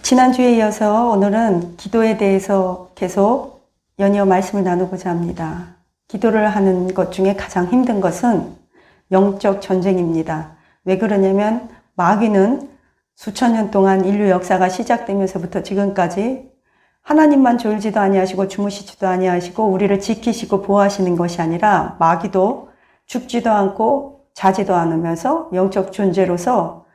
지난주에 이어서 오늘은 기도에 대해서 계속 연이어 말씀을 나누고자 합니다. 기도를 하는 것 중에 가장 힘든 것은 영적 전쟁입니다. 왜 그러냐면 마귀는 수천 년 동안 인류 역사가 시작되면서부터 지금까지 하나님만 졸지도 아니하시고 주무시지도 아니하시고 우리를 지키시고 보호하시는 것이 아니라 마귀도 죽지도 않고 자지도 않으면서 영적 존재로서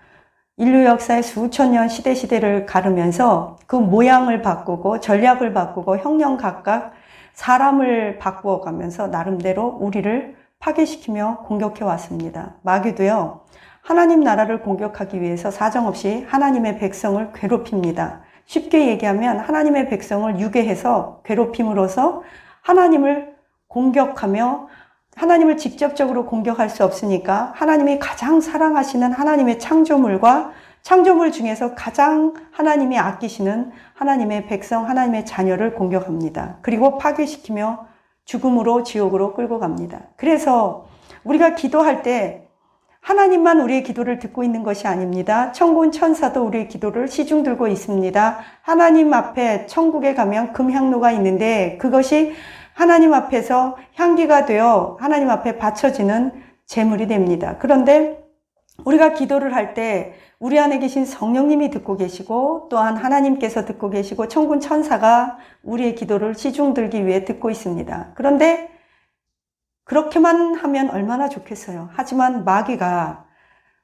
인류 역사의 수천 년 시대를 가르면서 그 모양을 바꾸고 전략을 바꾸고 형령 각각 사람을 바꾸어 가면서 나름대로 우리를 파괴시키며 공격해 왔습니다. 마귀도요, 하나님 나라를 공격하기 위해서 사정없이 하나님의 백성을 괴롭힙니다. 쉽게 얘기하면 하나님의 백성을 유괴해서 괴롭힘으로써 하나님을 공격하며 하나님을 직접적으로 공격할 수 없으니까 하나님이 가장 사랑하시는 하나님의 창조물과 창조물 중에서 가장 하나님이 아끼시는 하나님의 백성, 하나님의 자녀를 공격합니다. 그리고 파괴시키며 죽음으로 지옥으로 끌고 갑니다. 그래서 우리가 기도할 때 하나님만 우리의 기도를 듣고 있는 것이 아닙니다. 천군 천사도 우리의 기도를 시중 들고 있습니다. 하나님 앞에 천국에 가면 금향로가 있는데 그것이 하나님 앞에서 향기가 되어 하나님 앞에 바쳐지는 제물이 됩니다. 그런데 우리가 기도를 할 때 우리 안에 계신 성령님이 듣고 계시고 또한 하나님께서 듣고 계시고 천군 천사가 우리의 기도를 시중 들기 위해 듣고 있습니다. 그런데 그렇게만 하면 얼마나 좋겠어요. 하지만 마귀가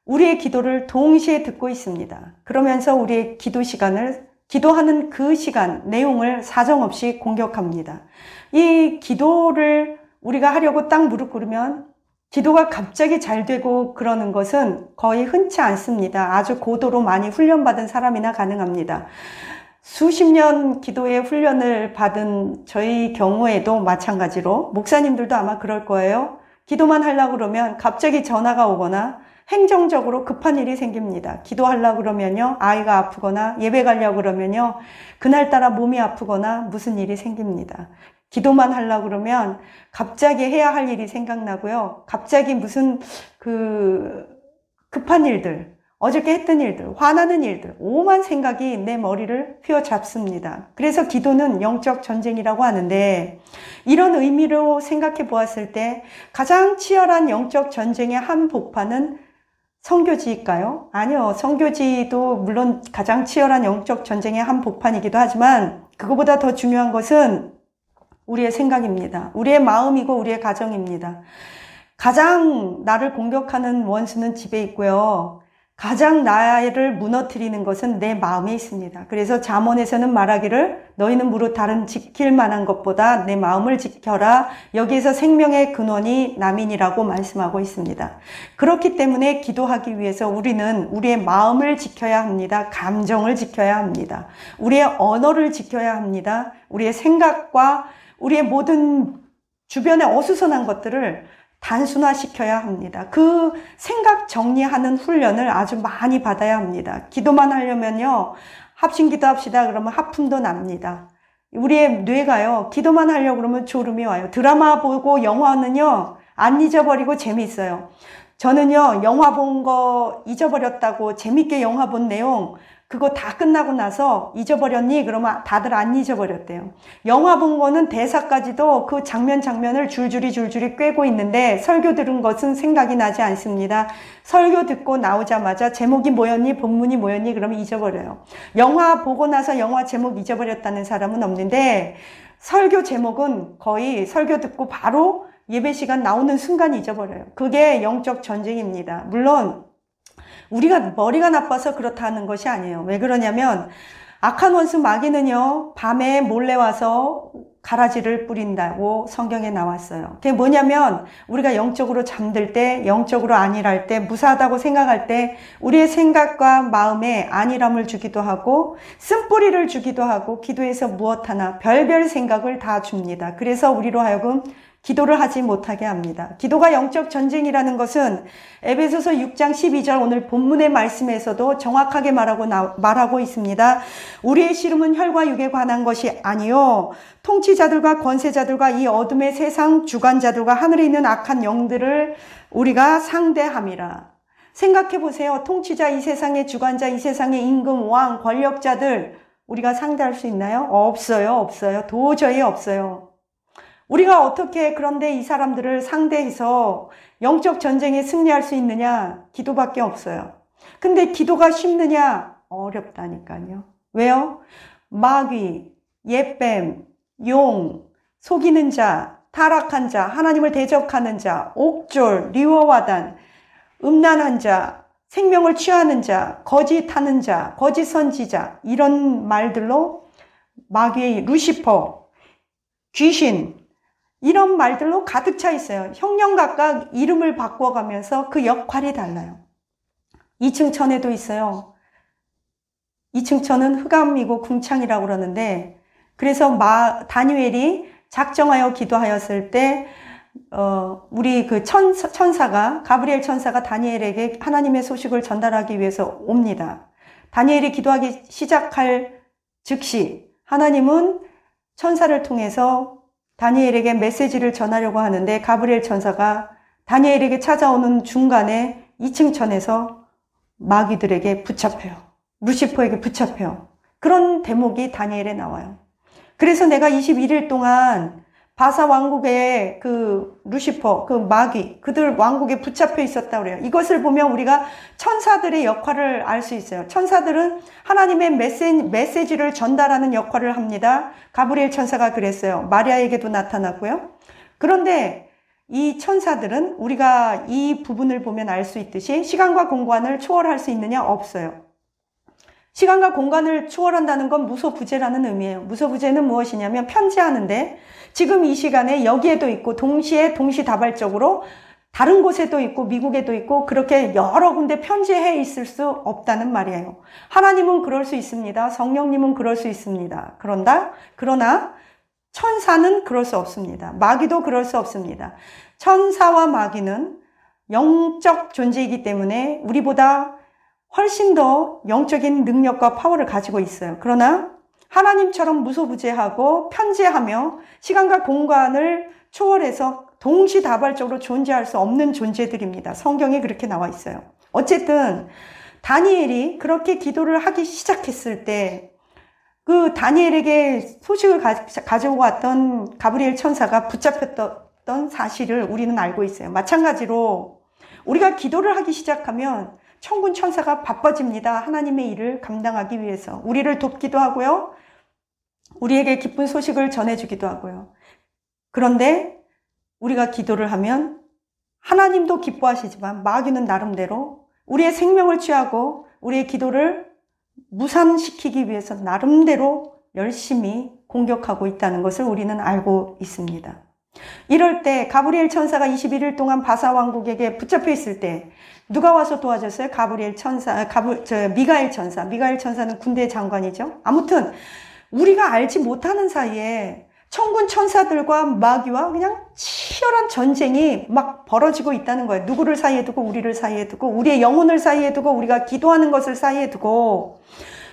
우리의 기도를 동시에 듣고 있습니다. 그러면서 우리의 기도 시간을 기도하는 그 시간, 내용을 사정없이 공격합니다. 이 기도를 우리가 하려고 딱 무릎 꿇으면 기도가 갑자기 잘 되고 그러는 것은 거의 흔치 않습니다. 아주 고도로 많이 훈련받은 사람이나 가능합니다. 수십 년 기도의 훈련을 받은 저희 경우에도 마찬가지로 목사님들도 아마 그럴 거예요. 기도만 하려고 그러면 갑자기 전화가 오거나 행정적으로 급한 일이 생깁니다. 기도하려고 그러면요, 아이가 아프거나 예배 가려고 그러면요, 그날따라 몸이 아프거나 무슨 일이 생깁니다. 기도만 하려고 그러면 갑자기 해야 할 일이 생각나고요. 갑자기 무슨 급한 일들, 어저께 했던 일들, 화나는 일들, 오만 생각이 내 머리를 휘어잡습니다. 그래서 기도는 영적 전쟁이라고 하는데 이런 의미로 생각해 보았을 때 가장 치열한 영적 전쟁의 한복판은 선교지일까요? 아니요. 선교지도 물론 가장 치열한 영적 전쟁의 한복판이기도 하지만 그거보다 더 중요한 것은 우리의 생각입니다. 우리의 마음이고 우리의 가정입니다. 가장 나를 공격하는 원수는 집에 있고요. 가장 나를 무너뜨리는 것은 내 마음에 있습니다. 그래서 잠언에서는 말하기를 너희는 무릇 다른 지킬 만한 것보다 내 마음을 지켜라. 여기에서 생명의 근원이 남인이라고 말씀하고 있습니다. 그렇기 때문에 기도하기 위해서 우리는 우리의 마음을 지켜야 합니다. 감정을 지켜야 합니다. 우리의 언어를 지켜야 합니다. 우리의 생각과 우리의 모든 주변에 어수선한 것들을 단순화시켜야 합니다. 그 생각 정리하는 훈련을 아주 많이 받아야 합니다. 기도만 하려면요, 합심기도 합시다 그러면 하품도 납니다. 우리의 뇌가요, 기도만 하려고 그러면 졸음이 와요. 드라마 보고 영화는요, 안 잊어버리고 재미있어요. 저는요, 영화 본 거 잊어버렸다고 재밌게 영화 본 내용 그거 다 끝나고 나서 잊어버렸니? 그러면 다들 안 잊어버렸대요. 영화 본 거는 대사까지도 그 장면을 줄줄이 꿰고 있는데 설교 들은 것은 생각이 나지 않습니다. 설교 듣고 나오자마자 제목이 뭐였니? 본문이 뭐였니? 그러면 잊어버려요. 영화 보고 나서 영화 제목 잊어버렸다는 사람은 없는데 설교 제목은 거의 설교 듣고 바로 예배 시간 나오는 순간 잊어버려요. 그게 영적 전쟁입니다. 물론 우리가 머리가 나빠서 그렇다는 것이 아니에요. 왜 그러냐면 악한 원수 마귀는요, 밤에 몰래 와서 가라지를 뿌린다고 성경에 나왔어요. 그게 뭐냐면 우리가 영적으로 잠들 때, 영적으로 안일할 때, 무사하다고 생각할 때 우리의 생각과 마음에 안일함을 주기도 하고 쓴뿌리를 주기도 하고 기도에서 무엇 하나 별별 생각을 다 줍니다. 그래서 우리로 하여금 기도를 하지 못하게 합니다. 기도가 영적 전쟁이라는 것은 에베소서 6장 12절 오늘 본문의 말씀에서도 정확하게 말하고 있습니다. 우리의 씨름은 혈과 육에 관한 것이 아니요 통치자들과 권세자들과 이 어둠의 세상 주관자들과 하늘에 있는 악한 영들을 우리가 상대함이라. 생각해 보세요. 통치자, 이 세상의 주관자, 이 세상의 임금, 왕, 권력자들 우리가 상대할 수 있나요? 없어요. 없어요. 도저히 없어요. 우리가 어떻게 그런데 이 사람들을 상대해서 영적 전쟁에 승리할 수 있느냐? 기도밖에 없어요. 근데 기도가 쉽느냐? 어렵다니까요. 왜요? 마귀, 옛뱀, 용, 속이는 자, 타락한 자, 하나님을 대적하는 자, 옥졸, 리워와단, 음란한 자, 생명을 취하는 자, 거짓하는 자, 거짓 선지자 이런 말들로 마귀의 루시퍼, 귀신 이런 말들로 가득 차 있어요. 형령 각각 이름을 바꿔가면서 그 역할이 달라요. 2층 천에도 있어요. 2층 천은 흑암이고 궁창이라고 그러는데 그래서 다니엘이 작정하여 기도하였을 때 우리 그 천사가 가브리엘 천사가 다니엘에게 하나님의 소식을 전달하기 위해서 옵니다. 다니엘이 기도하기 시작할 즉시 하나님은 천사를 통해서 다니엘에게 메시지를 전하려고 하는데 가브리엘 천사가 다니엘에게 찾아오는 중간에 2층 천에서 마귀들에게 붙잡혀요. 루시퍼에게 붙잡혀요. 그런 대목이 다니엘에 나와요. 그래서 내가 21일 동안 바사 왕국의 그 루시퍼, 그 마귀, 그들 왕국에 붙잡혀 있었다고 그래요. 이것을 보면 우리가 천사들의 역할을 알 수 있어요. 천사들은 하나님의 메시지를 전달하는 역할을 합니다. 가브리엘 천사가 그랬어요. 마리아에게도 나타났고요. 그런데 이 천사들은 우리가 이 부분을 보면 알 수 있듯이 시간과 공간을 초월할 수 있느냐? 없어요. 시간과 공간을 초월한다는 건 무소부재라는 의미예요. 무소부재는 무엇이냐면 편재하는데 지금 이 시간에 여기에도 있고 동시다발적으로 다른 곳에도 있고 미국에도 있고 그렇게 여러 군데 편재해 있을 수 없다는 말이에요. 하나님은 그럴 수 있습니다. 성령님은 그럴 수 있습니다. 그러나 천사는 그럴 수 없습니다. 마귀도 그럴 수 없습니다. 천사와 마귀는 영적 존재이기 때문에 우리보다 훨씬 더 영적인 능력과 파워를 가지고 있어요. 그러나 하나님처럼 무소부재하고 편재하며 시간과 공간을 초월해서 동시다발적으로 존재할 수 없는 존재들입니다. 성경에 그렇게 나와 있어요. 어쨌든 다니엘이 그렇게 기도를 하기 시작했을 때 그 다니엘에게 소식을 가져오고 왔던 가브리엘 천사가 붙잡혔던 사실을 우리는 알고 있어요. 마찬가지로 우리가 기도를 하기 시작하면 천군 천사가 바빠집니다. 하나님의 일을 감당하기 위해서. 우리를 돕기도 하고요. 우리에게 기쁜 소식을 전해주기도 하고요. 그런데 우리가 기도를 하면 하나님도 기뻐하시지만 마귀는 나름대로 우리의 생명을 취하고 우리의 기도를 무산시키기 위해서 나름대로 열심히 공격하고 있다는 것을 우리는 알고 있습니다. 이럴 때 가브리엘 천사가 21일 동안 바사 왕국에게 붙잡혀 있을 때 누가 와서 도와줬어요? 가브리엘 천사, 미가엘 천사. 미가엘 천사는 군대 장관이죠. 아무튼 우리가 알지 못하는 사이에 천군 천사들과 마귀와 그냥 치열한 전쟁이 막 벌어지고 있다는 거예요. 누구를 사이에 두고 우리를 사이에 두고 우리의 영혼을 사이에 두고 우리가 기도하는 것을 사이에 두고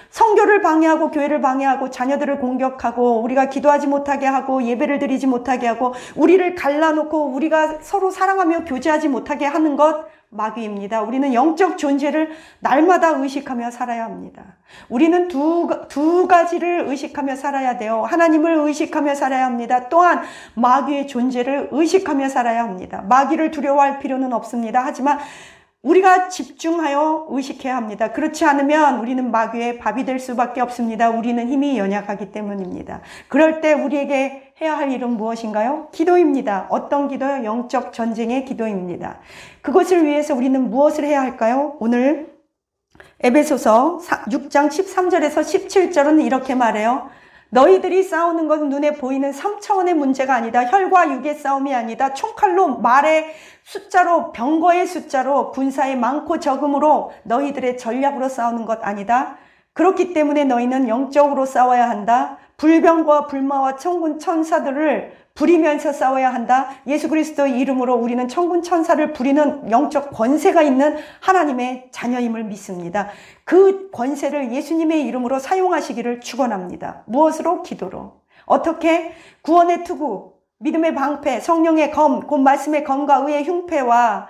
성교를 방해하고 교회를 방해하고 자녀들을 공격하고 우리가 기도하지 못하게 하고 예배를 드리지 못하게 하고 우리를 갈라놓고 우리가 서로 사랑하며 교제하지 못하게 하는 것 마귀입니다. 우리는 영적 존재를 날마다 의식하며 살아야 합니다. 우리는 두 가지를 의식하며 살아야 돼요. 하나님을 의식하며 살아야 합니다. 또한 마귀의 존재를 의식하며 살아야 합니다. 마귀를 두려워할 필요는 없습니다. 하지만 우리가 집중하여 의식해야 합니다. 그렇지 않으면 우리는 마귀의 밥이 될 수밖에 없습니다. 우리는 힘이 연약하기 때문입니다. 그럴 때 우리에게 해야 할 일은 무엇인가요? 기도입니다. 어떤 기도요? 영적 전쟁의 기도입니다. 그것을 위해서 우리는 무엇을 해야 할까요? 오늘 에베소서 6장 13절에서 17절은 이렇게 말해요. 너희들이 싸우는 건 눈에 보이는 3차원의 문제가 아니다. 혈과 육의 싸움이 아니다. 총칼로 말의 숫자로 병거의 숫자로 군사의 많고 적음으로 너희들의 전략으로 싸우는 것 아니다. 그렇기 때문에 너희는 영적으로 싸워야 한다. 불병과 불마와 천군 천사들을 부리면서 싸워야 한다. 예수 그리스도의 이름으로 우리는 천군 천사를 부리는 영적 권세가 있는 하나님의 자녀임을 믿습니다. 그 권세를 예수님의 이름으로 사용하시기를 축원합니다. 무엇으로? 기도로. 어떻게? 구원의 투구, 믿음의 방패, 성령의 검, 곧 말씀의 검과 의의 흉패와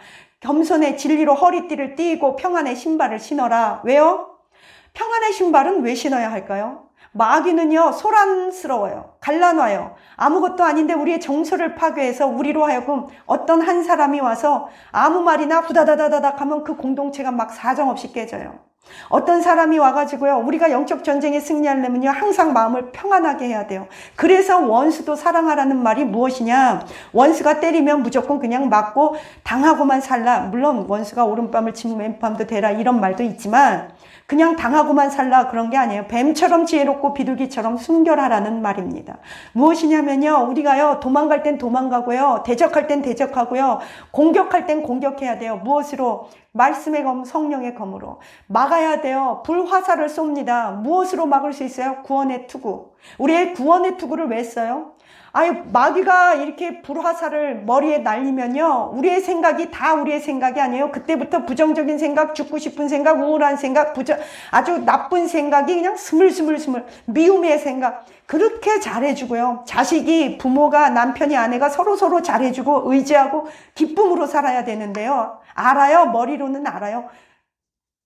겸손의 진리로 허리띠를 띠고 평안의 신발을 신어라. 왜요? 평안의 신발은 왜 신어야 할까요? 마귀는요, 소란스러워요. 갈라놔요. 아무것도 아닌데 우리의 정서를 파괴해서 우리로 하여금 어떤 한 사람이 와서 아무 말이나 후다다다다닥 하면 그 공동체가 막 사정없이 깨져요. 어떤 사람이 와가지고요, 우리가 영적 전쟁에 승리하려면요, 항상 마음을 평안하게 해야 돼요. 그래서 원수도 사랑하라는 말이 무엇이냐? 원수가 때리면 무조건 그냥 맞고 당하고만 살라. 물론 원수가 오른밤을 치면 왼밤도 되라, 이런 말도 있지만 그냥 당하고만 살라, 그런 게 아니에요. 뱀처럼 지혜롭고 비둘기처럼 순결하라는 말입니다. 무엇이냐면요, 우리가요, 도망갈 땐 도망가고요, 대적할 땐 대적하고요, 공격할 땐 공격해야 돼요. 무엇으로? 말씀의 검, 성령의 검으로 막아야 돼요. 불화살을 쏩니다. 무엇으로 막을 수 있어요? 구원의 투구. 우리의 구원의 투구를 왜 써요? 아유, 마귀가 이렇게 불화살을 머리에 날리면요, 우리의 생각이 다 우리의 생각이 아니에요. 그때부터 부정적인 생각, 죽고 싶은 생각, 우울한 생각, 아주 나쁜 생각이 그냥 스물스물 미움의 생각, 그렇게 잘해주고요. 자식이, 부모가, 남편이, 아내가 서로 잘해주고 의지하고 기쁨으로 살아야 되는데요. 알아요. 머리로는 알아요.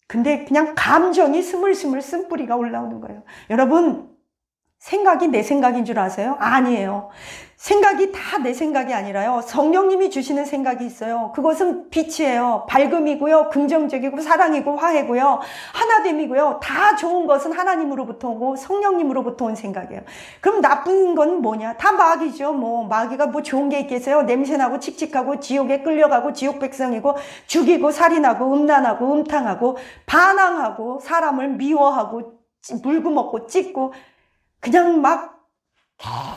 근데 그냥 감정이 스물스물 쓴뿌리가 올라오는 거예요. 여러분, 생각이 내 생각인 줄 아세요? 아니에요. 생각이 다 내 생각이 아니라요, 성령님이 주시는 생각이 있어요. 그것은 빛이에요. 밝음이고요, 긍정적이고 사랑이고 화해고요, 하나됨이고요. 다 좋은 것은 하나님으로부터 오고 성령님으로부터 온 생각이에요. 그럼 나쁜 건 뭐냐? 다 마귀죠. 마귀가 뭐 좋은 게 있겠어요? 냄새나고 칙칙하고 지옥에 끌려가고 지옥 백성이고 죽이고 살인하고 음란하고 음탕하고 반항하고 사람을 미워하고 물고 먹고 찢고 그냥 막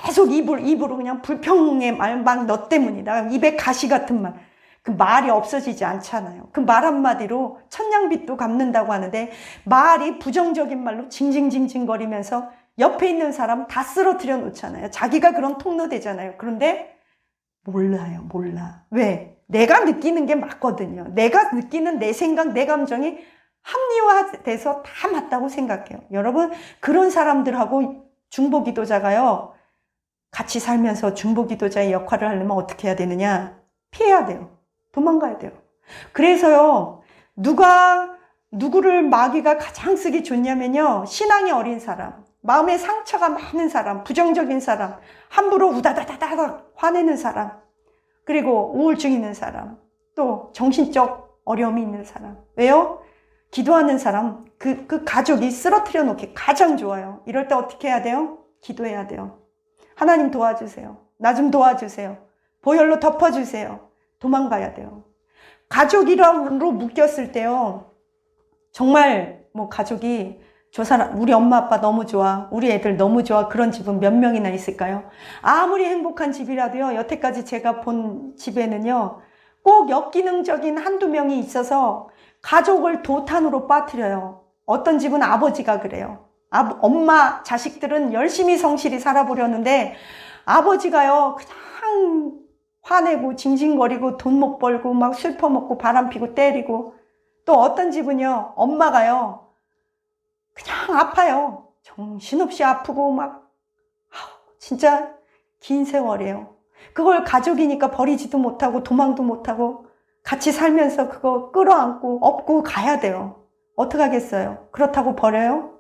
계속 입으로 그냥 불평의 말, 막 너 때문이다. 입에 가시 같은 말. 그 말이 없어지지 않잖아요. 그 말 한마디로 천냥빚도 갚는다고 하는데, 말이 부정적인 말로 징징징징거리면서 옆에 있는 사람 다 쓰러뜨려 놓잖아요. 자기가 그런 통로 되잖아요. 그런데 몰라요. 몰라. 왜? 내가 느끼는 게 맞거든요. 내가 느끼는 내 생각, 내 감정이 합리화돼서 다 맞다고 생각해요. 여러분, 그런 사람들하고 중보기도자가요, 같이 살면서 중보기도자의 역할을 하려면 어떻게 해야 되느냐? 피해야 돼요. 도망가야 돼요. 그래서요, 누구를 마귀가 가장 쓰기 좋냐면요, 신앙이 어린 사람, 마음에 상처가 많은 사람, 부정적인 사람, 함부로 우다다다다 화내는 사람, 그리고 우울증 있는 사람, 또 정신적 어려움이 있는 사람. 왜요? 기도하는 사람, 그 가족이 쓰러뜨려 놓기 가장 좋아요. 이럴 때 어떻게 해야 돼요? 기도해야 돼요. 하나님 도와주세요. 나 좀 도와주세요. 보혈로 덮어주세요. 도망가야 돼요. 가족이로 묶였을 때요, 정말 가족이 저 사람, 우리 엄마 아빠 너무 좋아, 우리 애들 너무 좋아, 그런 집은 몇 명이나 있을까요? 아무리 행복한 집이라도요, 여태까지 제가 본 집에는요, 꼭 역기능적인 한두 명이 있어서 가족을 도탄으로 빠뜨려요. 어떤 집은 아버지가 그래요. 엄마, 자식들은 열심히 성실히 살아보려는데 아버지가요, 그냥 화내고 징징거리고 돈 못 벌고 막 술 퍼먹고 바람 피고 때리고, 또 어떤 집은요, 엄마가요, 그냥 아파요. 정신없이 아프고 막 진짜 긴 세월이에요. 그걸 가족이니까 버리지도 못하고 도망도 못하고 같이 살면서 그거 끌어안고 업고 가야 돼요. 어떡하겠어요? 그렇다고 버려요?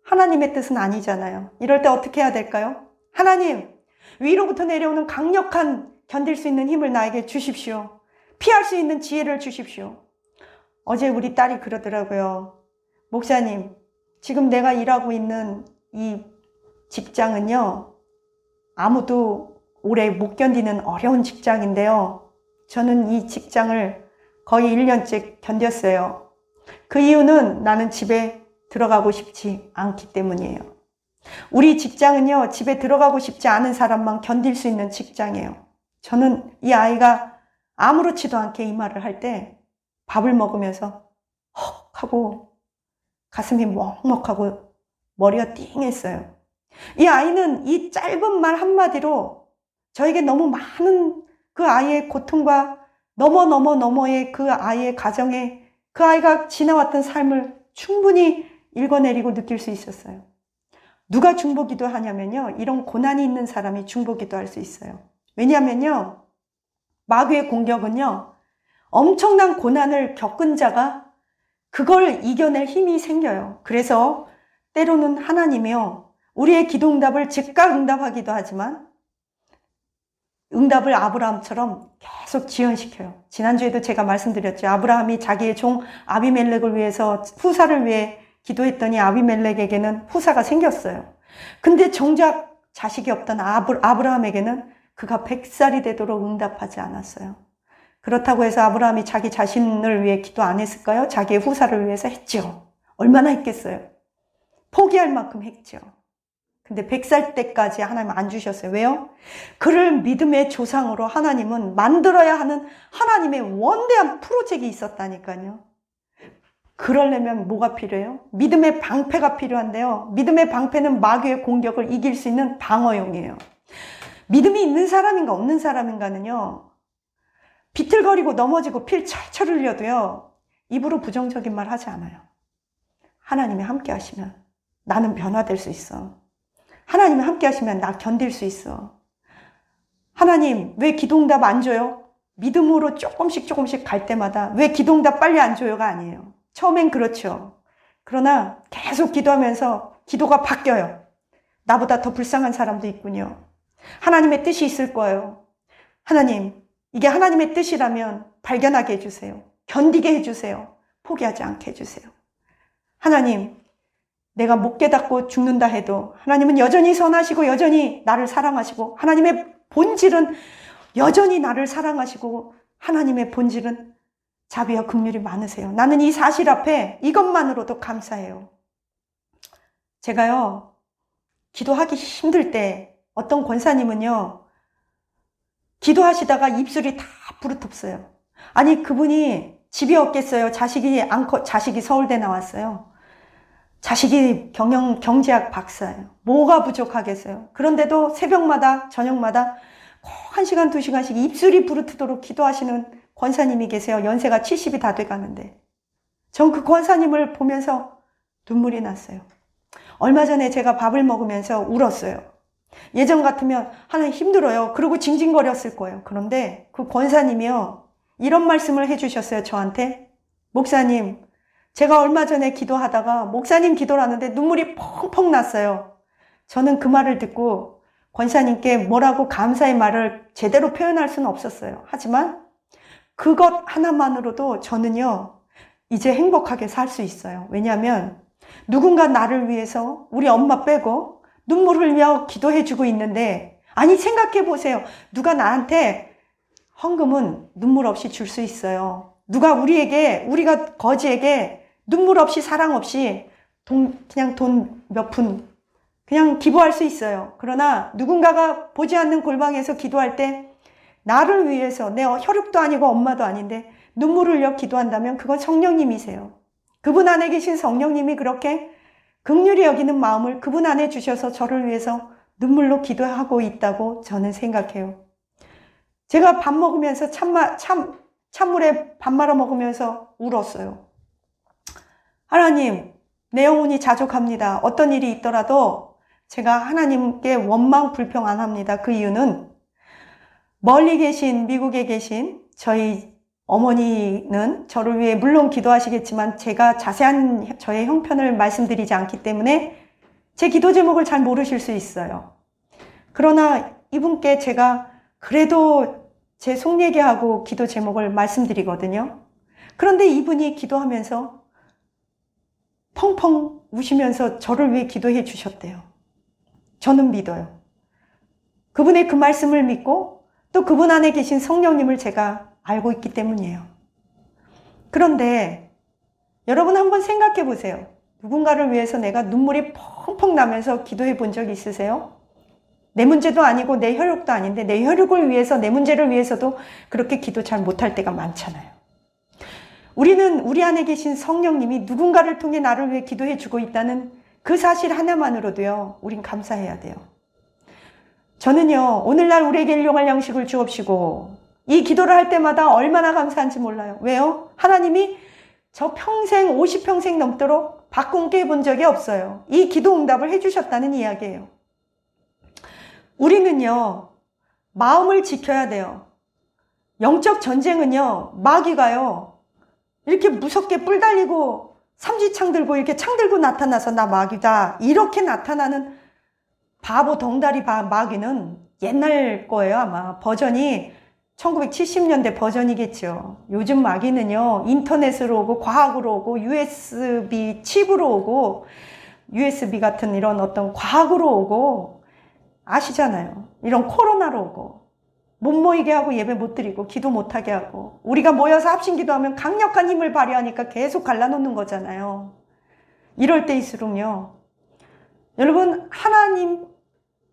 하나님의 뜻은 아니잖아요. 이럴 때 어떻게 해야 될까요? 하나님, 위로부터 내려오는 강력한 견딜 수 있는 힘을 나에게 주십시오. 피할 수 있는 지혜를 주십시오. 어제 우리 딸이 그러더라고요. 목사님, 지금 내가 일하고 있는 이 직장은요, 아무도 오래 못 견디는 어려운 직장인데요, 저는 이 직장을 거의 1년째 견뎠어요. 그 이유는 나는 집에 들어가고 싶지 않기 때문이에요. 우리 직장은요, 집에 들어가고 싶지 않은 사람만 견딜 수 있는 직장이에요. 저는 이 아이가 아무렇지도 않게 이 말을 할 때 밥을 먹으면서 헉 하고 가슴이 먹먹하고 머리가 띵했어요. 이 아이는 이 짧은 말 한마디로 저에게 너무 많은 그 아이의 고통과 너머의 그 아이의 가정에 그 아이가 지나왔던 삶을 충분히 읽어내리고 느낄 수 있었어요. 누가 중보기도 하냐면요, 이런 고난이 있는 사람이 중보기도 할 수 있어요. 왜냐하면요, 마귀의 공격은요, 엄청난 고난을 겪은 자가 그걸 이겨낼 힘이 생겨요. 그래서 때로는 하나님이요, 우리의 기도 응답을 즉각 응답하기도 하지만 응답을 아브라함처럼 계속 지연시켜요. 지난주에도 제가 말씀드렸죠. 아브라함이 자기의 종 아비멜렉을 위해서, 후사를 위해 기도했더니 아비멜렉에게는 후사가 생겼어요. 근데 정작 자식이 없던 아브라함에게는 그가 100살이 되도록 응답하지 않았어요. 그렇다고 해서 아브라함이 자기 자신을 위해 기도 안 했을까요? 자기의 후사를 위해서 했죠. 얼마나 했겠어요? 포기할 만큼 했죠. 근데 100살 때까지 하나님 안 주셨어요. 왜요? 그를 믿음의 조상으로 하나님은 만들어야 하는 하나님의 원대한 프로젝트가 있었다니까요. 그러려면 뭐가 필요해요? 믿음의 방패가 필요한데요. 믿음의 방패는 마귀의 공격을 이길 수 있는 방어용이에요. 믿음이 있는 사람인가 없는 사람인가는요, 비틀거리고 넘어지고 피 철철 흘려도요, 입으로 부정적인 말 하지 않아요. 하나님이 함께 하시면 나는 변화될 수 있어. 하나님이 함께 하시면 나 견딜 수 있어. 하나님 왜 기도응답 안 줘요? 믿음으로 조금씩 갈 때마다 왜 기도응답 빨리 안 줘요가 아니에요. 처음엔 그렇죠. 그러나 계속 기도하면서 기도가 바뀌어요. 나보다 더 불쌍한 사람도 있군요. 하나님의 뜻이 있을 거예요. 하나님, 이게 하나님의 뜻이라면 발견하게 해주세요. 견디게 해주세요. 포기하지 않게 해주세요. 하나님, 내가 못 깨닫고 죽는다 해도 하나님은 여전히 선하시고 여전히 나를 사랑하시고, 하나님의 본질은 여전히 나를 사랑하시고, 하나님의 본질은 자비와 긍휼이 많으세요. 나는 이 사실 앞에 이것만으로도 감사해요. 제가요, 기도하기 힘들 때 어떤 권사님은요, 기도하시다가 입술이 다 부르텄어요. 아니, 그분이 집이 없겠어요. 자식이 서울대 나왔어요. 자식이 경제학 박사예요. 뭐가 부족하겠어요. 그런데도 새벽마다, 저녁마다 1시간, 2시간씩 입술이 부르트도록 기도하시는 권사님이 계세요. 연세가 70이 다 돼가는데. 전 그 권사님을 보면서 눈물이 났어요. 얼마 전에 제가 밥을 먹으면서 울었어요. 예전 같으면 하나님 힘들어요. 그러고 징징거렸을 거예요. 그런데 그 권사님이요, 이런 말씀을 해주셨어요. 저한테. 목사님, 제가 얼마 전에 기도하다가 목사님 기도를 하는데 눈물이 펑펑 났어요. 저는 그 말을 듣고 권사님께 뭐라고 감사의 말을 제대로 표현할 수는 없었어요. 하지만 그것 하나만으로도 저는요, 이제 행복하게 살 수 있어요. 왜냐하면 누군가 나를 위해서, 우리 엄마 빼고 눈물 흘려 기도해주고 있는데, 아니 생각해 보세요. 누가 나한테 헌금은 눈물 없이 줄 수 있어요. 누가 우리가 거지에게 눈물 없이, 사랑 없이 그냥 돈 몇 푼 그냥 기부할 수 있어요. 그러나 누군가가 보지 않는 골방에서 기도할 때 나를 위해서, 내 혈육도 아니고 엄마도 아닌데 눈물을 흘려 기도한다면 그건 성령님이세요. 그분 안에 계신 성령님이 그렇게 긍휼히 여기는 마음을 그분 안에 주셔서 저를 위해서 눈물로 기도하고 있다고 저는 생각해요. 제가 밥 먹으면서 찬물에 밥 말아 먹으면서 울었어요. 하나님, 내 영혼이 자족합니다. 어떤 일이 있더라도 제가 하나님께 원망 불평 안 합니다. 그 이유는 멀리 계신, 미국에 계신 저희 어머니는 저를 위해 물론 기도하시겠지만 제가 자세한 저의 형편을 말씀드리지 않기 때문에 제 기도 제목을 잘 모르실 수 있어요. 그러나 이분께 제가 그래도 제 속 얘기하고 기도 제목을 말씀드리거든요. 그런데 이분이 기도하면서 펑펑 우시면서 저를 위해 기도해 주셨대요. 저는 믿어요. 그분의 그 말씀을 믿고 또 그분 안에 계신 성령님을 제가 알고 있기 때문이에요. 그런데 여러분 한번 생각해 보세요. 누군가를 위해서 내가 눈물이 펑펑 나면서 기도해 본 적 있으세요? 내 문제도 아니고 내 혈육도 아닌데 내 혈육을 위해서, 내 문제를 위해서도 그렇게 기도 잘 못할 때가 많잖아요. 우리는 우리 안에 계신 성령님이 누군가를 통해 나를 위해 기도해 주고 있다는 그 사실 하나만으로도요, 우린 감사해야 돼요. 저는요, 오늘날 우리에게 일용할 양식을 주옵시고, 이 기도를 할 때마다 얼마나 감사한지 몰라요. 왜요? 하나님이 저 평생, 50평생 넘도록 바꾼 게 본 적이 없어요. 이 기도 응답을 해주셨다는 이야기예요. 우리는요, 마음을 지켜야 돼요. 영적 전쟁은요, 마귀가요, 이렇게 무섭게 뿔 달리고 삼지창 들고 이렇게 창 들고 나타나서 나 마귀다, 이렇게 나타나는 바보 덩다리 마귀는 옛날 거예요. 아마 버전이 1970년대 버전이겠죠. 요즘 마귀는요, 인터넷으로 오고 과학으로 오고 USB 칩으로 오고 USB 같은 이런 어떤 과학으로 오고, 아시잖아요. 이런 코로나로 오고 못 모이게 하고 예배 못 드리고 기도 못 하게 하고, 우리가 모여서 합심 기도하면 강력한 힘을 발휘하니까 계속 갈라놓는 거잖아요. 이럴 때일수록요, 여러분, 하나님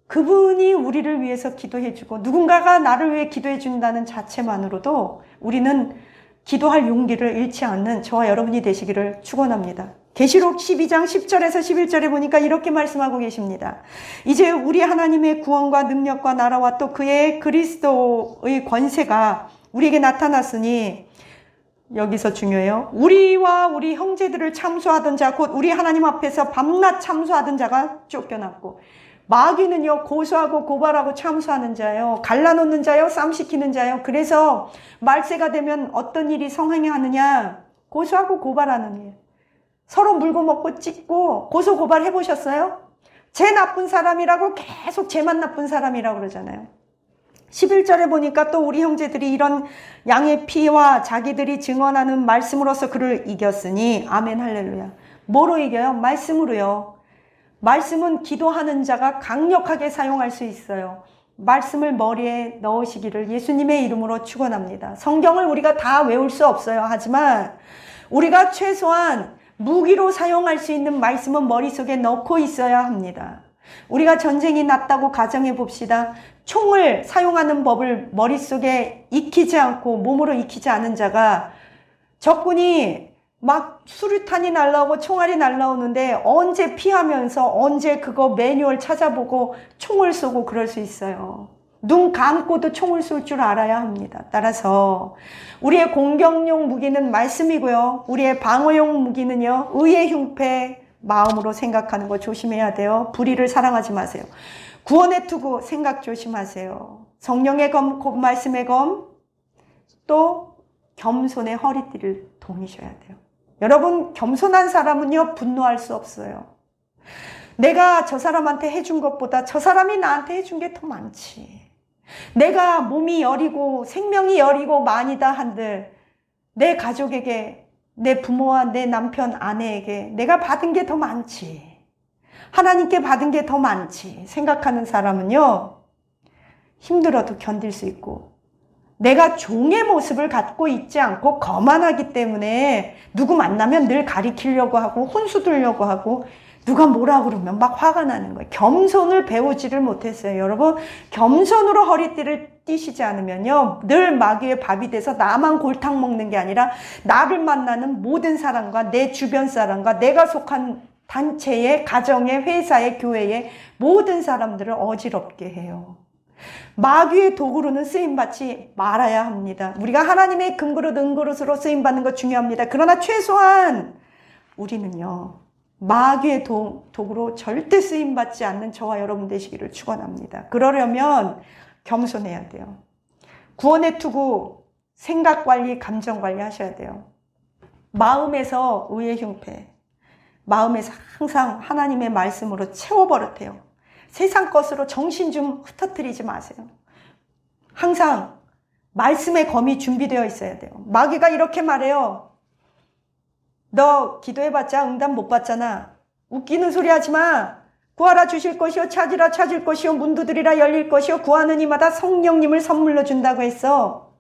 그분이 우리를 위해서 기도해 주고 누군가가 나를 위해 기도해 준다는 자체만으로도 우리는 기도할 용기를 잃지 않는 저와 여러분이 되시기를 축원합니다. 계시록 12장 10절에서 11절에 보니까 이렇게 말씀하고 계십니다. 이제 우리 하나님의 구원과 능력과 나라와 또 그의 그리스도의 권세가 우리에게 나타났으니, 여기서 중요해요. 우리와 우리 형제들을 참수하던 자, 곧 우리 하나님 앞에서 밤낮 참수하던 자가 쫓겨났고, 마귀는요, 고소하고 고발하고 참수하는 자예요. 갈라놓는 자예요. 쌈시키는 자예요. 그래서 말세가 되면 어떤 일이 성행하느냐? 고소하고 고발하는 일. 서로 물고 먹고 찢고 고소 고발 해보셨어요? 쟤 나쁜 사람이라고 계속 쟤만 나쁜 사람이라고 그러잖아요. 11절에 보니까 또 우리 형제들이 이런 양의 피와 자기들이 증언하는 말씀으로서 그를 이겼으니, 아멘 할렐루야. 뭐로 이겨요? 말씀으로요. 말씀은 기도하는 자가 강력하게 사용할 수 있어요. 말씀을 머리에 넣으시기를 예수님의 이름으로 축원합니다. 성경을 우리가 다 외울 수 없어요. 하지만 우리가 최소한 무기로 사용할 수 있는 말씀은 머릿속에 넣고 있어야 합니다. 우리가 전쟁이 났다고 가정해 봅시다. 총을 사용하는 법을 머릿속에 익히지 않고 몸으로 익히지 않은 자가, 적군이 막 수류탄이 날라오고 총알이 날라오는데 언제 피하면서 언제 그거 매뉴얼 찾아보고 총을 쏘고 그럴 수 있어요. 눈 감고도 총을 쏠 줄 알아야 합니다. 따라서 우리의 공격용 무기는 말씀이고요, 우리의 방어용 무기는요, 의의 흉패, 마음으로 생각하는 거 조심해야 돼요. 불의를 사랑하지 마세요. 구원의 투구 생각 조심하세요. 성령의 검, 곧 말씀의 검, 또 겸손의 허리띠를 동이셔야 돼요. 여러분, 겸손한 사람은요, 분노할 수 없어요. 내가 저 사람한테 해준 것보다 저 사람이 나한테 해준 게 더 많지. 내가 몸이 여리고 생명이 여리고 많이다 한들 내 가족에게, 내 부모와 내 남편, 아내에게 내가 받은 게 더 많지, 하나님께 받은 게 더 많지 생각하는 사람은요, 힘들어도 견딜 수 있고, 내가 종의 모습을 갖고 있지 않고 거만하기 때문에 누구 만나면 늘 가리키려고 하고 혼수 들려고 하고 누가 뭐라 그러면 막 화가 나는 거예요. 겸손을 배우지를 못했어요. 여러분, 겸손으로 허리띠를 띠시지 않으면요, 늘 마귀의 밥이 돼서 나만 골탕 먹는 게 아니라 나를 만나는 모든 사람과 내 주변 사람과 내가 속한 단체의, 가정의, 회사의, 교회의 모든 사람들을 어지럽게 해요. 마귀의 도구로는 쓰임받지 말아야 합니다. 우리가 하나님의 금그릇, 은그릇으로 쓰임받는 거 중요합니다. 그러나 최소한 우리는요, 마귀의 도구로 절대 쓰임받지 않는 저와 여러분 되시기를 축원합니다. 그러려면 겸손해야 돼요. 구원의 투구, 생각관리, 감정관리 하셔야 돼요. 마음에서 의의 흉패, 마음에서 항상 하나님의 말씀으로 채워버릇해요. 세상 것으로 정신 좀 흩어뜨리지 마세요. 항상 말씀의 검이 준비되어 있어야 돼요. 마귀가 이렇게 말해요. 너 기도해봤자 응답 못 받잖아. 웃기는 소리 하지 마. 구하라 주실 것이요, 찾으라 찾을 것이요, 문 두드리라 열릴 것이요, 구하는 이마다 성령님을 선물로 준다고 했어.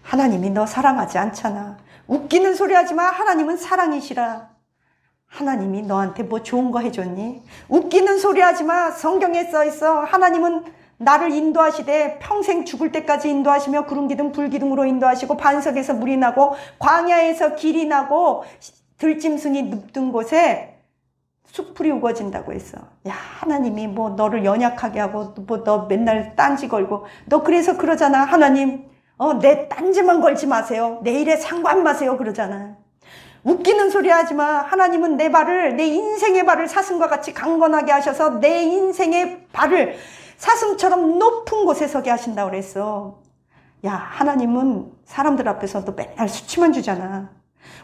하나님이 너 사랑하지 않잖아. 웃기는 소리 하지 마. 하나님은 사랑이시라. 하나님이 너한테 뭐 좋은 거 해줬니? 웃기는 소리 하지 마. 성경에 써 있어. 하나님은 나를 인도하시되 평생 죽을 때까지 인도하시며 구름기둥 불기둥으로 인도하시고 반석에서 물이 나고 광야에서 길이 나고 들짐승이 눕든 곳에 숲풀이 우거진다고 했어. 야, 하나님이 뭐 너를 연약하게 하고 뭐 너 맨날 딴지 걸고 너 그래서 그러잖아. 하나님 내 딴지만 걸지 마세요. 내 일에 상관 마세요 그러잖아. 웃기는 소리 하지 마. 하나님은 내 발을, 내 인생의 발을 사슴과 같이 강건하게 하셔서 내 인생의 발을 사슴처럼 높은 곳에 서게 하신다고 그랬어. 야, 하나님은 사람들 앞에서도 맨날 수치만 주잖아.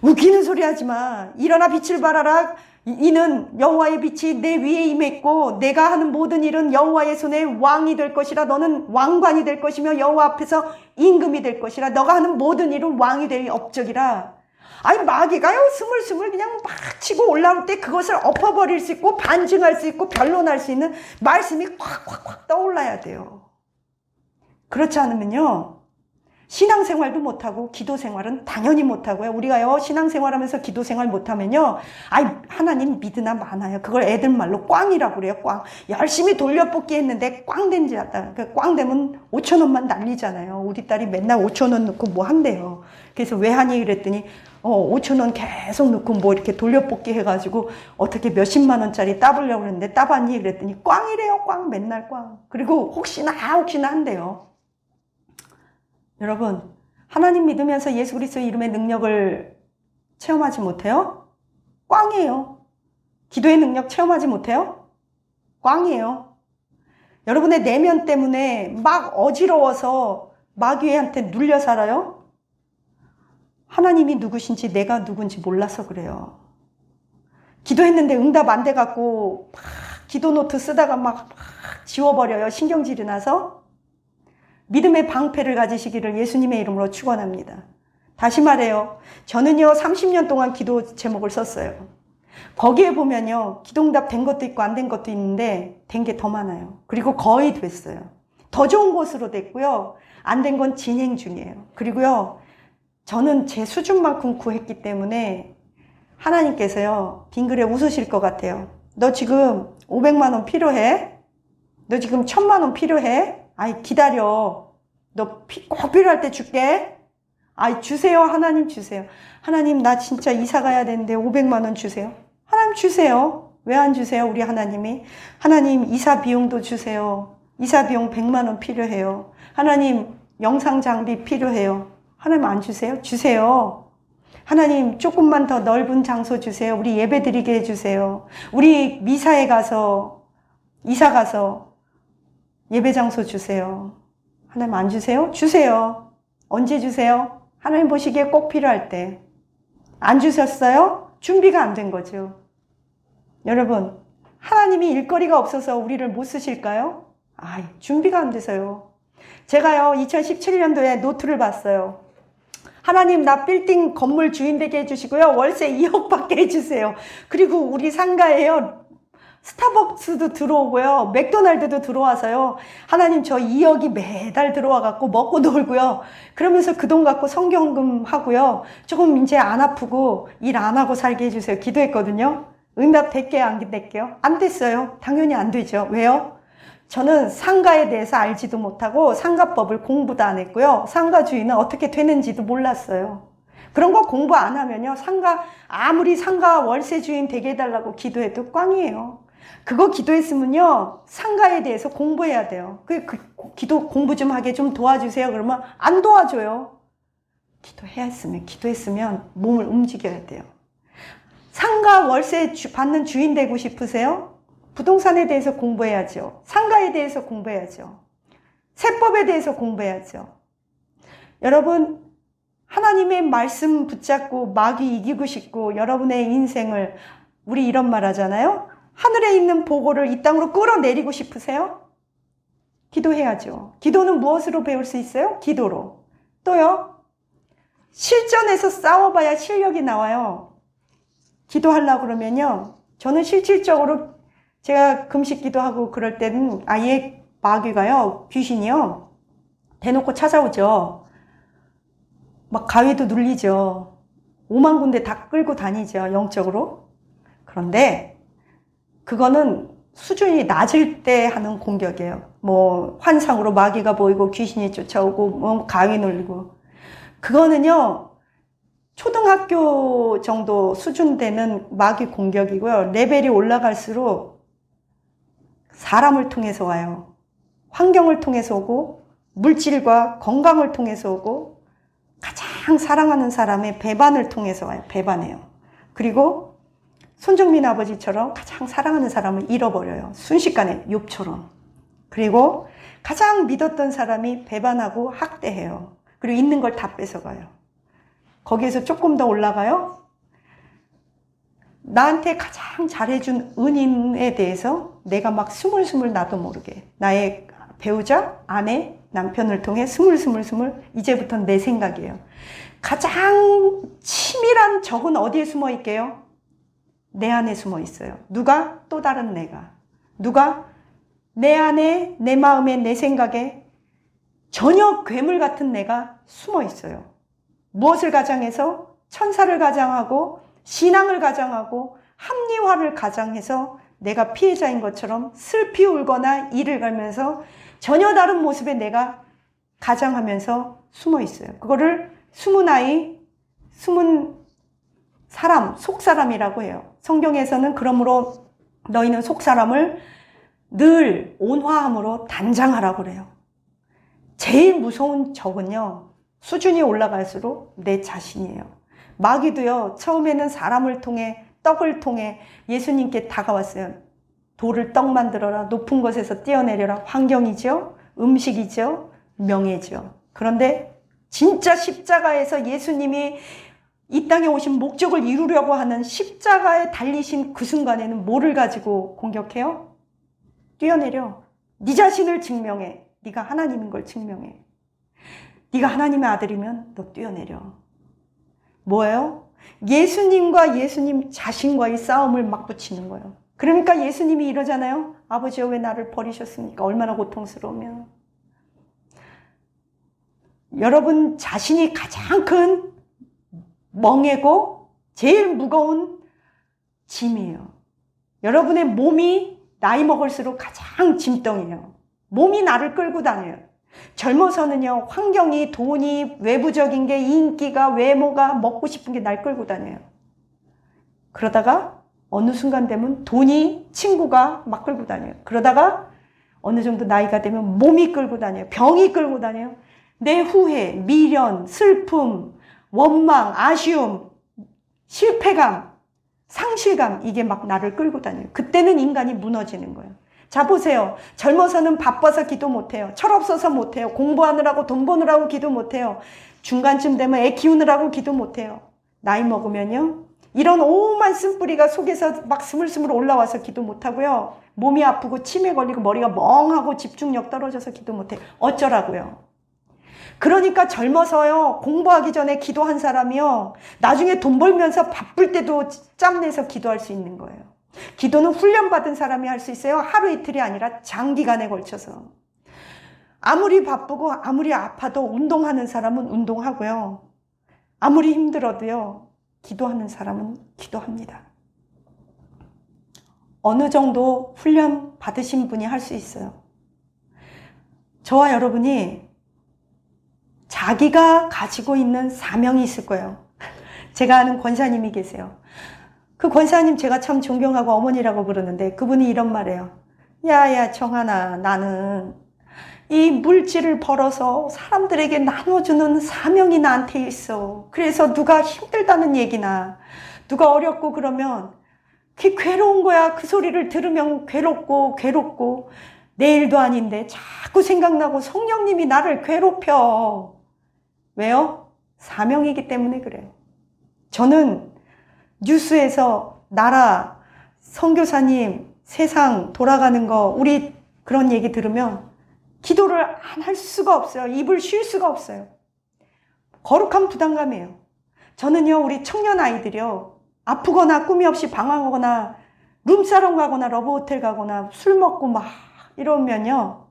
웃기는 소리 하지 마. 일어나 빛을 발하라. 이는 여호와의 빛이 내 위에 임했고 내가 하는 모든 일은 여호와의 손에 왕이 될 것이라. 너는 왕관이 될 것이며 여호와 앞에서 임금이 될 것이라. 너가 하는 모든 일은 왕이 될 업적이라. 아니, 마귀가요, 스물스물 그냥 막 치고 올라올 때 그것을 엎어버릴 수 있고 반증할 수 있고 변론할 수 있는 말씀이 콱콱콱 떠올라야 돼요. 그렇지 않으면요, 신앙생활도 못하고 기도생활은 당연히 못하고요. 우리가요, 신앙생활하면서 기도생활 못하면요, 아이, 하나님 믿으나 마나요. 그걸 애들 말로 꽝이라고 그래요. 꽝. 열심히 돌려뽑기 했는데 꽝 된 줄 알았다. 꽝 되면 5천 원만 날리잖아요. 우리 딸이 맨날 5천 원 넣고 뭐 한대요. 그래서 왜 하니 그랬더니 5천 원 계속 넣고 뭐 이렇게 돌려뽑기 해가지고 어떻게 몇십만 원짜리 따보려고 그랬는데 따봤니 그랬더니 꽝이래요. 꽝. 맨날 꽝. 그리고 혹시나 한대요. 여러분, 하나님 믿으면서 예수 그리스도의 이름의 능력을 체험하지 못해요? 꽝이에요. 기도의 능력 체험하지 못해요? 꽝이에요. 여러분의 내면 때문에 막 어지러워서 마귀한테 눌려 살아요? 하나님이 누구신지 내가 누군지 몰라서 그래요. 기도했는데 응답 안 돼갖고 막 기도 노트 쓰다가 막 지워버려요. 신경질이 나서. 믿음의 방패를 가지시기를 예수님의 이름으로 축원합니다. 다시 말해요. 저는요, 30년 동안 기도 제목을 썼어요. 거기에 보면요, 기도응답 된 것도 있고 안 된 것도 있는데 된 게 더 많아요. 그리고 거의 됐어요. 더 좋은 곳으로 됐고요. 안 된 건 진행 중이에요. 그리고요, 저는 제 수준만큼 구했기 때문에 하나님께서요, 빙그레 웃으실 것 같아요. 너 지금 500만 원 필요해? 너 지금 1000만 원 필요해? 아이, 기다려. 너 꼭 필요할 때 줄게. 아이, 주세요. 하나님 주세요. 하나님, 나 진짜 이사 가야 되는데 500만 원 주세요. 하나님 주세요. 왜 안 주세요? 우리 하나님이. 하나님, 이사 비용도 주세요. 이사 비용 100만 원 필요해요. 하나님, 영상 장비 필요해요. 하나님 안 주세요? 주세요. 하나님, 조금만 더 넓은 장소 주세요. 우리 예배 드리게 해주세요. 우리 미사에 가서, 이사 가서 예배 장소 주세요. 하나님 안 주세요? 주세요. 언제 주세요? 하나님 보시기에 꼭 필요할 때. 안 주셨어요? 준비가 안 된 거죠. 여러분, 하나님이 일거리가 없어서 우리를 못 쓰실까요? 준비가 안 돼서요. 제가요, 2017년도에 노트를 봤어요. 하나님, 나 빌딩 건물 주인 되게 해주시고요. 월세 2억 받게 해주세요. 그리고 우리 상가에요, 스타벅스도 들어오고요. 맥도날드도 들어와서요. 하나님, 저 2억이 매달 들어와갖고 먹고 놀고요. 그러면서 그 돈 갖고 성경금 하고요. 조금 이제 안 아프고 일 안 하고 살게 해주세요. 기도했거든요. 응답 될게요? 안 될게요? 안 됐어요. 당연히 안 되죠. 왜요? 저는 상가에 대해서 알지도 못하고 상가법을 공부도 안 했고요. 상가 주인은 어떻게 되는지도 몰랐어요. 그런 거 공부 안 하면요, 아무리 상가 월세 주인 되게 해달라고 기도해도 꽝이에요. 그거 기도했으면요, 상가에 대해서 공부해야 돼요. 기도 공부 좀 하게 좀 도와주세요. 그러면 안 도와줘요. 기도했으면 몸을 움직여야 돼요. 상가 월세 받는 주인 되고 싶으세요? 부동산에 대해서 공부해야죠. 상가에 대해서 공부해야죠. 세법에 대해서 공부해야죠. 여러분, 하나님의 말씀 붙잡고 마귀 이기고 싶고 여러분의 인생을, 우리 이런 말 하잖아요. 하늘에 있는 보고를 이 땅으로 끌어내리고 싶으세요? 기도해야죠. 기도는 무엇으로 배울 수 있어요? 기도로. 또요, 실전에서 싸워봐야 실력이 나와요. 기도하려고 그러면요, 저는 실질적으로 제가 금식 기도하고 그럴 때는 아예 마귀가요, 귀신이요, 대놓고 찾아오죠. 막 가위도 눌리죠. 5만 군데 다 끌고 다니죠, 영적으로. 그런데 그거는 수준이 낮을 때 하는 공격이에요. 뭐 환상으로 마귀가 보이고 귀신이 쫓아오고 뭐 가위 눌리고. 그거는요, 초등학교 정도 수준 되는 마귀 공격이고요. 레벨이 올라갈수록 사람을 통해서 와요. 환경을 통해서 오고, 물질과 건강을 통해서 오고, 가장 사랑하는 사람의 배반을 통해서 와요. 배반해요. 그리고 손정민 아버지처럼 가장 사랑하는 사람을 잃어버려요. 순식간에 욥처럼. 그리고 가장 믿었던 사람이 배반하고 학대해요. 그리고 있는 걸 다 뺏어가요. 거기에서 조금 더 올라가요. 나한테 가장 잘해준 은인에 대해서 내가 막 스물스물 나도 모르게 나의 배우자, 아내, 남편을 통해 스물스물 이제부터는 내 생각이에요. 가장 치밀한 적은 어디에 숨어 있게요? 내 안에 숨어 있어요. 누가? 또 다른 내가. 누가? 내 안에, 내 마음에, 내 생각에 전혀 괴물 같은 내가 숨어 있어요. 무엇을 가장해서? 천사를 가장하고 신앙을 가장하고 합리화를 가장해서 내가 피해자인 것처럼 슬피 울거나 이를 갈면서 전혀 다른 모습의 내가 가장하면서 숨어 있어요. 그거를 숨은 아이, 숨은 사람, 속사람이라고 해요. 성경에서는 그러므로 너희는 속사람을 늘 온화함으로 단장하라고 그래요. 제일 무서운 적은요, 수준이 올라갈수록 내 자신이에요. 마귀도요, 처음에는 사람을 통해, 떡을 통해 예수님께 다가왔어요. 돌을 떡 만들어라, 높은 곳에서 뛰어내려라. 환경이죠, 음식이죠, 명예죠. 그런데 진짜 십자가에서 예수님이 이 땅에 오신 목적을 이루려고 하는 십자가에 달리신 그 순간에는 뭐를 가지고 공격해요? 뛰어내려. 네 자신을 증명해. 네가 하나님인 걸 증명해. 네가 하나님의 아들이면 너 뛰어내려. 뭐예요? 예수님과 예수님 자신과의 싸움을 막 붙이는 거예요. 그러니까 예수님이 이러잖아요. 아버지여 왜 나를 버리셨습니까? 얼마나 고통스러우면. 여러분 자신이 가장 큰 멍에고 제일 무거운 짐이에요. 여러분의 몸이 나이 먹을수록 가장 짐덩이에요. 몸이 나를 끌고 다녀요. 젊어서는요, 환경이, 돈이, 외부적인 게, 인기가, 외모가, 먹고 싶은 게 날 끌고 다녀요. 그러다가 어느 순간 되면 돈이, 친구가 막 끌고 다녀요. 그러다가 어느 정도 나이가 되면 몸이 끌고 다녀요. 병이 끌고 다녀요. 내 후회, 미련, 슬픔, 원망, 아쉬움, 실패감, 상실감, 이게 막 나를 끌고 다녀요. 그때는 인간이 무너지는 거예요. 자, 보세요. 젊어서는 바빠서 기도 못해요. 철없어서 못해요. 공부하느라고 돈 버느라고 기도 못해요. 중간쯤 되면 애 키우느라고 기도 못해요. 나이 먹으면요, 이런 오만 쓴뿌리가 속에서 막 스물스물 올라와서 기도 못하고요, 몸이 아프고 치매 걸리고 머리가 멍하고 집중력 떨어져서 기도 못해요. 어쩌라고요? 그러니까 젊어서요, 공부하기 전에 기도한 사람이요, 나중에 돈 벌면서 바쁠 때도 짬내서 기도할 수 있는 거예요. 기도는 훈련받은 사람이 할 수 있어요. 하루 이틀이 아니라 장기간에 걸쳐서. 아무리 바쁘고 아무리 아파도 운동하는 사람은 운동하고요, 아무리 힘들어도요, 기도하는 사람은 기도합니다. 어느 정도 훈련 받으신 분이 할 수 있어요. 저와 여러분이 자기가 가지고 있는 사명이 있을 거예요. 제가 아는 권사님이 계세요. 그 권사님 제가 참 존경하고 어머니라고 부르는데 그분이 이런 말이에요. 야야 정하나, 나는 이 물질을 벌어서 사람들에게 나눠주는 사명이 나한테 있어. 그래서 누가 힘들다는 얘기나 누가 어렵고 그러면 그게 괴로운 거야. 그 소리를 들으면 괴롭고 내일도 아닌데 자꾸 생각나고 성령님이 나를 괴롭혀. 왜요? 사명이기 때문에 그래요. 저는 뉴스에서 나라, 선교사님, 세상 돌아가는 거, 우리 그런 얘기 들으면 기도를 안 할 수가 없어요. 입을 쉴 수가 없어요. 거룩한 부담감이에요. 저는요, 우리 청년 아이들이요, 아프거나 꿈이 없이 방황하거나 룸사롱 가거나 러브호텔 가거나 술 먹고 막 이러면요,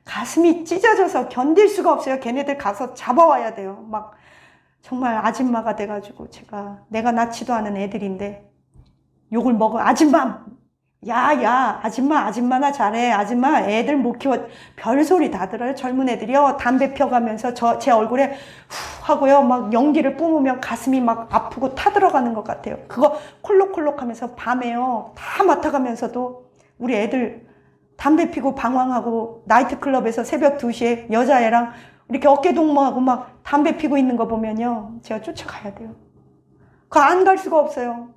가슴이 찢어져서 견딜 수가 없어요. 걔네들 가서 잡아와야 돼요. 막 정말 아줌마가 돼가지고 내가 낳지도 않은 애들인데 욕을 먹어. 아줌마, 야, 아줌마나 잘해. 아줌마 애들 못 키워. 별소리 다 들어요. 젊은 애들이요, 담배 펴가면서 제 얼굴에 후 하고요, 막 연기를 뿜으면 가슴이 막 아프고 타들어가는 것 같아요. 그거 콜록콜록 하면서 밤에요, 다 맡아가면서도 우리 애들 담배 피고 방황하고 나이트클럽에서 새벽 2시에 여자애랑 이렇게 어깨동무하고 막 담배 피고 있는 거 보면요, 제가 쫓아가야 돼요. 그거 안 갈 수가 없어요.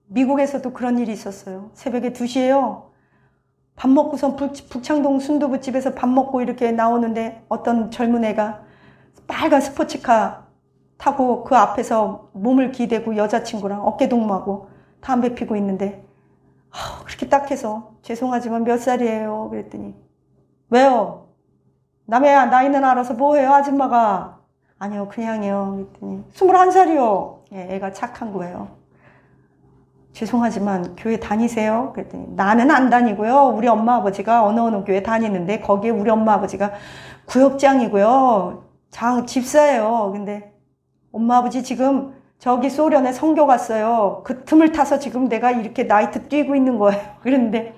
미국에서도 그런 일이 있었어요. 새벽에 2시에요. 밥 먹고선 북창동 순두부집에서 밥 먹고 이렇게 나오는데 어떤 젊은 애가 빨간 스포츠카 타고 그 앞에서 몸을 기대고 여자친구랑 어깨동무하고 담배 피고 있는데 그렇게 딱 해서 죄송하지만 몇 살이에요? 그랬더니 왜요? 남의 나이는 알아서 뭐해요 아줌마가? 아니요 그냥요. 그랬더니 21살이요. 예, 애가 착한 거예요. 죄송하지만 교회 다니세요? 그랬더니 나는 안 다니고요. 우리 엄마 아버지가 어느 교회 다니는데 거기에 우리 엄마 아버지가 구역장이고요. 집사예요. 근데 엄마 아버지 지금 저기 소련에 선교 갔어요. 그 틈을 타서 지금 내가 이렇게 나이트 뛰고 있는 거예요. 그런데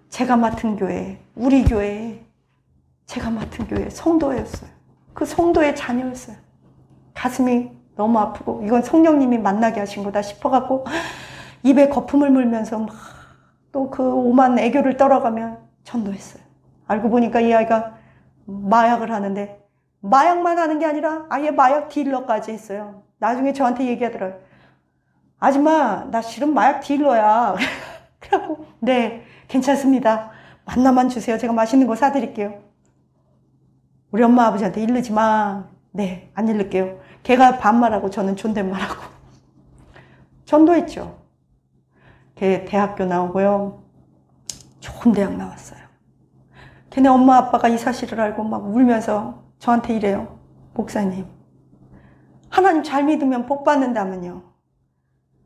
제가 맡은 교회, 우리 교회, 제가 맡은 교회 성도였어요. 그 성도의 자녀였어요. 가슴이 너무 아프고 이건 성령님이 만나게 하신 거다 싶어갖고 입에 거품을 물면서 막 또 그 오만 애교를 떨어가며 전도했어요. 알고 보니까 이 아이가 마약을 하는데 마약만 하는 게 아니라 아예 마약 딜러까지 했어요. 나중에 저한테 얘기하더라고요. 아줌마 나 실은 마약 딜러야. 그래갖고 네 괜찮습니다. 만나만 주세요. 제가 맛있는 거 사드릴게요. 우리 엄마 아버지한테 이르지 마. 네 안 이를게요. 걔가 반말하고 저는 존댓말하고 전도했죠. 걔 대학교 나오고요. 좋은 대학 나왔어요. 걔네 엄마 아빠가 이 사실을 알고 막 울면서 저한테 이래요. 목사님 하나님 잘 믿으면 복 받는다면요.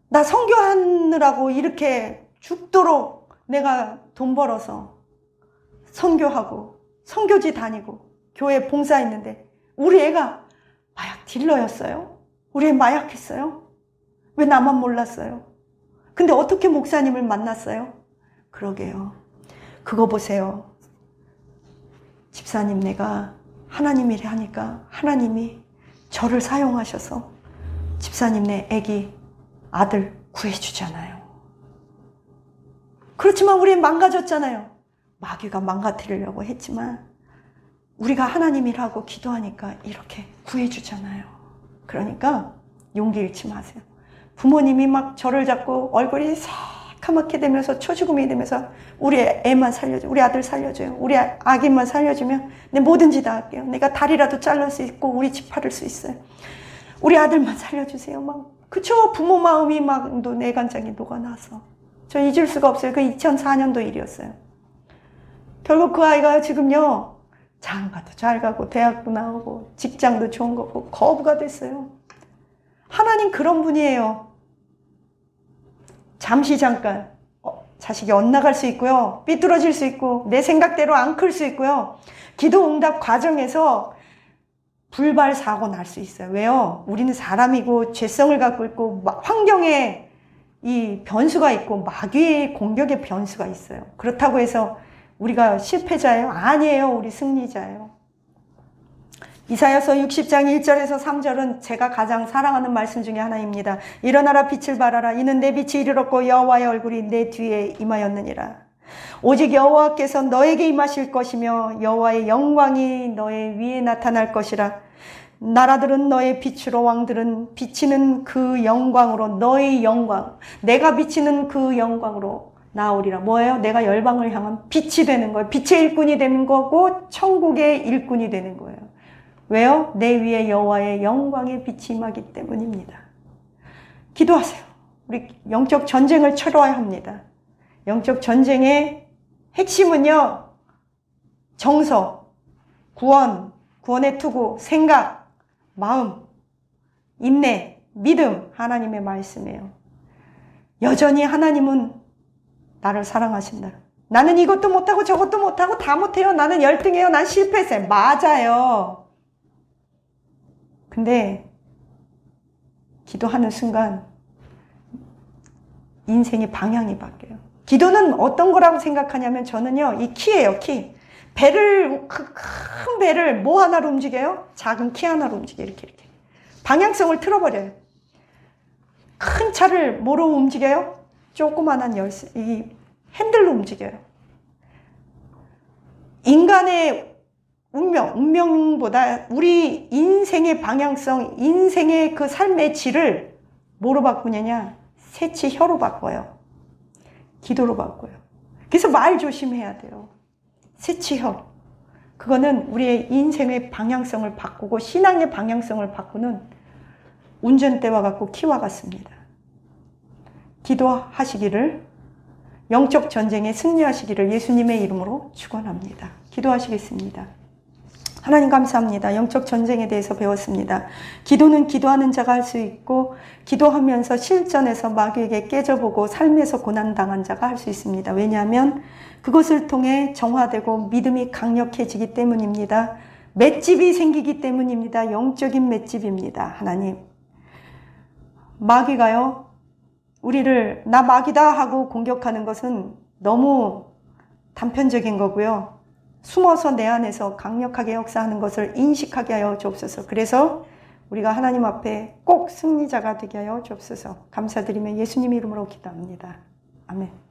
나 선교하느라고 이렇게 죽도록 내가 돈 벌어서 선교하고 선교지 다니고 교회 봉사했는데 우리 애가 마약 딜러였어요? 우리 애 마약했어요? 왜 나만 몰랐어요? 근데 어떻게 목사님을 만났어요? 그러게요. 그거 보세요. 집사님 내가 하나님 일을 하니까 하나님이 저를 사용하셔서 집사님네 애기 아들 구해주잖아요. 그렇지만 우리 망가졌잖아요. 마귀가 망가뜨리려고 했지만 우리가 하나님 일하고 기도하니까 이렇게 구해주잖아요. 그러니까 용기 잃지 마세요. 부모님이 막 저를 잡고 얼굴이 새카맣게 되면서 초죽음이 되면서 우리 애만 살려줘, 우리 아들 살려줘요, 우리 아기만 살려주면 내 뭐든지 다 할게요. 내가 다리라도 자를 수 있고 우리 집 팔을 수 있어요. 우리 아들만 살려주세요. 막 그쵸? 부모 마음이 막 내간장이 녹아나서 저 잊을 수가 없어요. 그 2004년도 일이었어요. 결국 그 아이가 지금요 장가도 잘 가고 대학도 나오고 직장도 좋은 거고 거부가 됐어요. 하나님 그런 분이에요. 잠시 잠깐 자식이 엇나갈 수 있고요. 삐뚤어질 수 있고 내 생각대로 안 클 수 있고요. 기도 응답 과정에서 불발 사고 날 수 있어요. 왜요? 우리는 사람이고 죄성을 갖고 있고 환경에 이 변수가 있고 마귀의 공격의 변수가 있어요. 그렇다고 해서 우리가 실패자예요? 아니에요. 우리 승리자예요. 이사야서 60장 1절에서 3절은 제가 가장 사랑하는 말씀 중에 하나입니다. 일어나라 빛을 발하라. 이는 내 빛이 이르렀고 여호와의 얼굴이 내 뒤에 임하였느니라. 오직 여호와께서 너에게 임하실 것이며 여호와의 영광이 너의 위에 나타날 것이라. 나라들은 너의 빛으로 왕들은 비치는 그 영광으로 너의 영광 내가 비치는 그 영광으로 나오리라. 뭐예요? 내가 열방을 향한 빛이 되는 거예요. 빛의 일꾼이 되는 거고 천국의 일꾼이 되는 거예요. 왜요? 내 위에 여호와의 영광의 빛이 임하기 때문입니다. 기도하세요. 우리 영적 전쟁을 치러야 합니다. 영적 전쟁의 핵심은요. 정서, 구원, 구원의 투구, 생각, 마음, 인내, 믿음, 하나님의 말씀이에요. 여전히 하나님은 나를 사랑하신다. 나는 이것도 못하고 저것도 못하고 다 못해요. 나는 열등해요. 난 실패했어요. 맞아요. 근데 기도하는 순간 인생의 방향이 바뀌어요. 기도는 어떤 거라고 생각하냐면 저는요. 이 키예요. 키. 배를 큰 배를 뭐 하나로 움직여요? 작은 키 하나로 움직여요. 이렇게. 방향성을 틀어버려요. 큰 차를 뭐로 움직여요? 조그만한 열쇠, 이 핸들로 움직여요. 인간의 운명보다 우리 인생의 방향성, 인생의 그 삶의 질을 뭐로 바꾸느냐? 새치혀로 바꿔요. 기도로 바꿔요. 그래서 말 조심해야 돼요. 새 취업. 그거는 우리의 인생의 방향성을 바꾸고 신앙의 방향성을 바꾸는 운전대와 같고 키와 같습니다. 기도하시기를, 영적 전쟁에 승리하시기를 예수님의 이름으로 축원합니다. 기도하시겠습니다. 하나님 감사합니다. 영적 전쟁에 대해서 배웠습니다. 기도는 기도하는 자가 할 수 있고 기도하면서 실전에서 마귀에게 깨져보고 삶에서 고난당한 자가 할 수 있습니다. 왜냐하면 그것을 통해 정화되고 믿음이 강력해지기 때문입니다. 맷집이 생기기 때문입니다. 영적인 맷집입니다. 하나님, 마귀가요, 우리를 나 마귀다 하고 공격하는 것은 너무 단편적인 거고요. 숨어서 내 안에서 강력하게 역사하는 것을 인식하게 하여 주옵소서. 그래서 우리가 하나님 앞에 꼭 승리자가 되게 하여 주옵소서. 감사드리며 예수님 이름으로 기도합니다. 아멘.